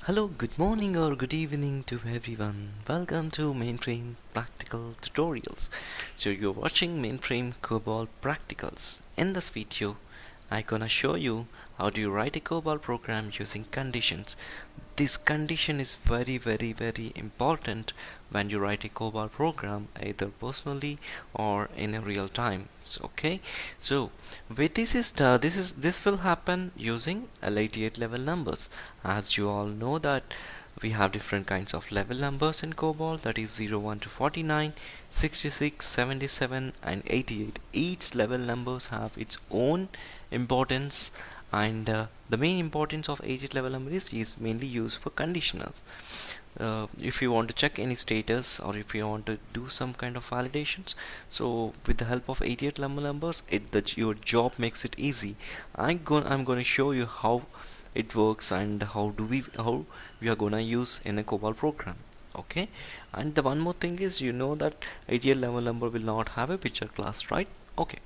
Hello, good morning or good evening to everyone. Welcome to Mainframe Practical Tutorials. So you're watching Mainframe COBOL Practicals. In this video, I'm gonna show you how do you write a COBOL program using conditions. This condition is very important when you write a COBOL program either personally or in a real time. Okay, so with this will happen using L88 level numbers. As you all know that we have different kinds of level numbers in COBOL, that is 01 to 49, 66, 77 and 88. Each level numbers have its own importance, and the main importance of 88 level number is mainly used for conditionals. If you want to check any status or if you want to do some kind of validations, so with the help of 88 level numbers, your job makes it easy. I'm going to show you how it works and how we are gonna use in a COBOL program. Okay, and the one more thing is, you know that ideal level number will not have a picture class, right? Okay,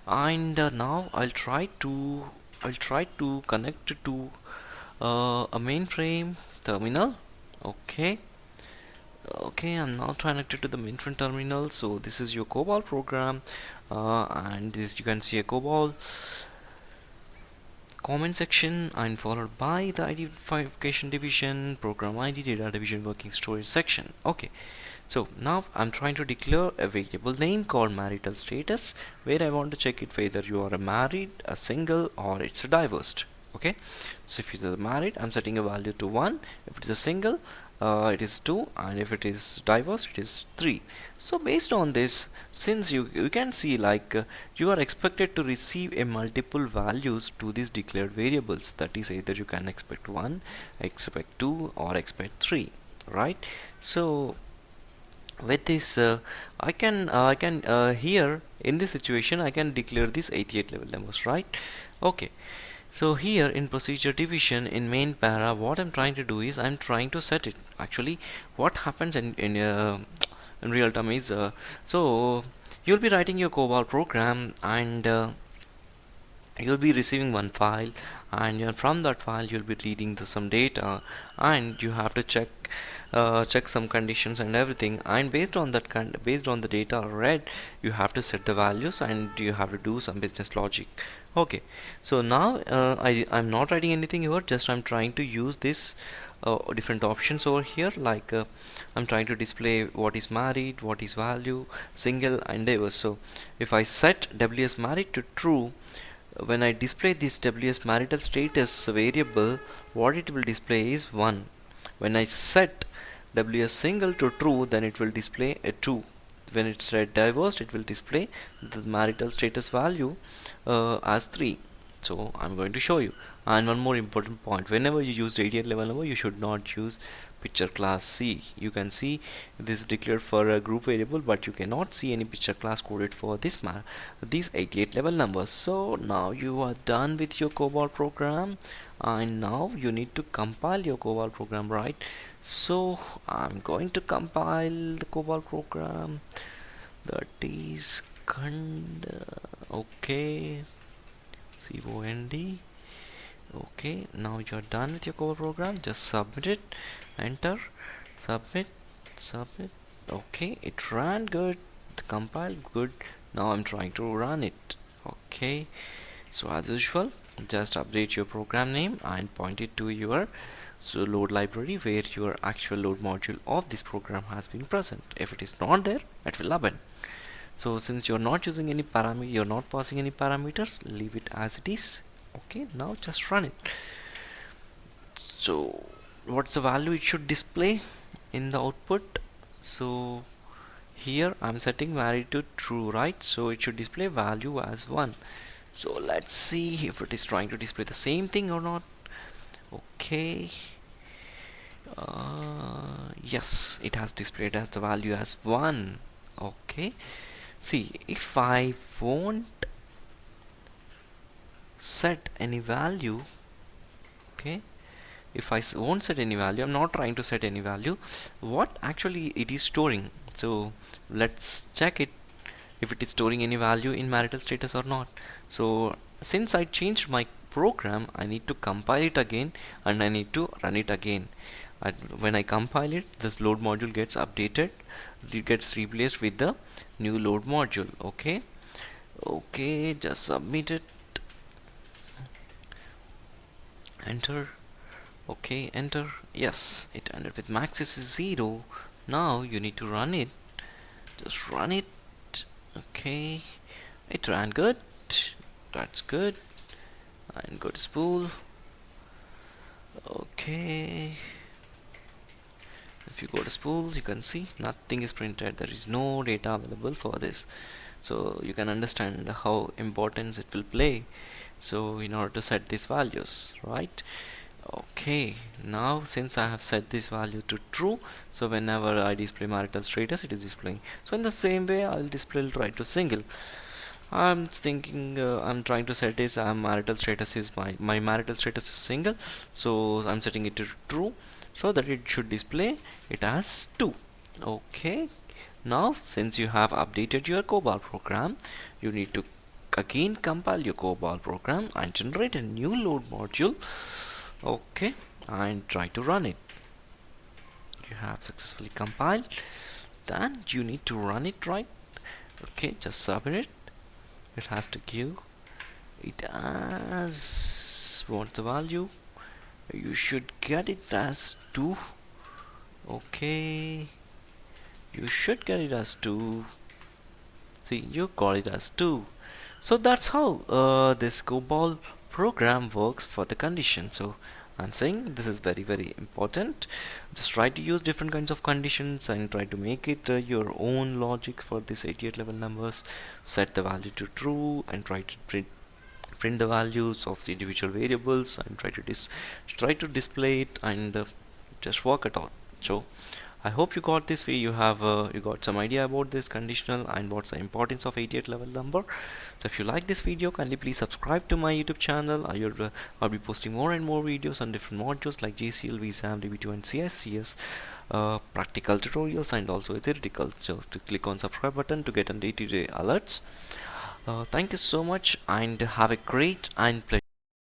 and now I'll try to connect to a mainframe terminal. Okay, I'm now connected to the mainframe terminal. So this is your COBOL program, and this you can see a COBOL comment section and followed by the identification division, program ID, data division, working storage section. Okay, so now I'm trying to declare a variable name called marital status, where I want to check it whether you are a married, a single, or it's a divorced. Okay, so if it is married, I'm setting a value to 1. If it is a single, it is 2, and if it is divorced, it is 3. So based on this, since you can see you are expected to receive a multiple values to these declared variables, that is either you can expect 1, expect 2, or expect 3, right? So with this I can here in this situation I can declare this 88 level numbers, right? Okay, so here in procedure division in main para, what I'm trying to do is I'm trying to set it. Actually, what happens in real time is so you'll be writing your COBOL program, and you'll be receiving one file, and from that file you'll be reading some data, and you have to check some conditions and everything, and based on the data read, you have to set the values and you have to do some business logic. Okay, so now I'm not writing anything here, just I'm trying to use this different options over here, I'm trying to display what is married, what is value, single, and divorce. So if I set ws married to true, when I display this ws marital status variable, what it will display is 1. When I set ws single to true, then it will display a 2. When it's read divorced, it will display the marital status value as 3. So I'm going to show you. And one more important point, whenever you use radiant level number, you should not use picture class C. You can see this is declared for a group variable, but you cannot see any picture class coded for these 88 level numbers. So now you are done with your COBOL program, and now you need to compile your COBOL program, right? So I'm going to compile the COBOL program, that is okay, COND. Okay, now you're done with your COBOL program. Just submit it, enter, submit, submit. Okay, it ran good, compiled good. Now I'm trying to run it. Okay, so as usual, just update your program name and point it to your load library where your actual load module of this program has been present. If it is not there, it will abandon. So since you're not using any parameter, you're not passing any parameters, leave it as it is. Okay, now just run it. So what's the value it should display in the output? So here I'm setting married to true, right? So it should display value as 1. So let's see if it is trying to display the same thing or not. Okay, yes, it has displayed as the value as 1. Okay, see, if I won't set any value, okay, if I won't set any value, I'm not trying to set any value, what actually it is storing. So let's check it, if it is storing any value in marital status or not. So since I changed my program, I need to compile it again and I need to run it again. And when I compile it, this load module gets updated, it gets replaced with the new load module. Okay, just submit it, enter. Okay, enter. Yes, it ended with max is 0. Now you need to run it. Just run it. Okay, it ran good. That's good. And go to spool. Okay, if you go to spool, you can see nothing is printed. There is no data available for this. So you can understand how important it will play. So in order to set these values, right? Okay, now since I have set this value to true, so whenever I display marital status, it is displaying. So in the same way, I'll display right to single. I'm thinking, I'm trying to set this. Marital status is my marital status is single, so I'm setting it to true, so that it should display it as 2. Okay, now since you have updated your COBOL program, you need to again compile your COBOL program and generate a new load module. Okay, and try to run it. You have successfully compiled, then you need to run it, right? Okay, just submit it. It has to give it as what the value. You should get it as 2. Okay, you should get it as 2. See, you got it as 2. So that's how this COBOL program works for the condition. So I'm saying this is very important. Just try to use different kinds of conditions and try to make it your own logic for this 88 level numbers. Set the value to true and try to print the values of the individual variables and try to display it and just work it out. So I hope you got this way. You got some idea about this conditional and what's the importance of 88 level number. So if you like this video, kindly please subscribe to my YouTube channel. I'll be posting more and more videos on different modules like JCL, VSAM, DB2 and CSCS, practical tutorials and also theoretical. So to click on subscribe button to get on day-to-day alerts. Thank you so much and have a great and pleasant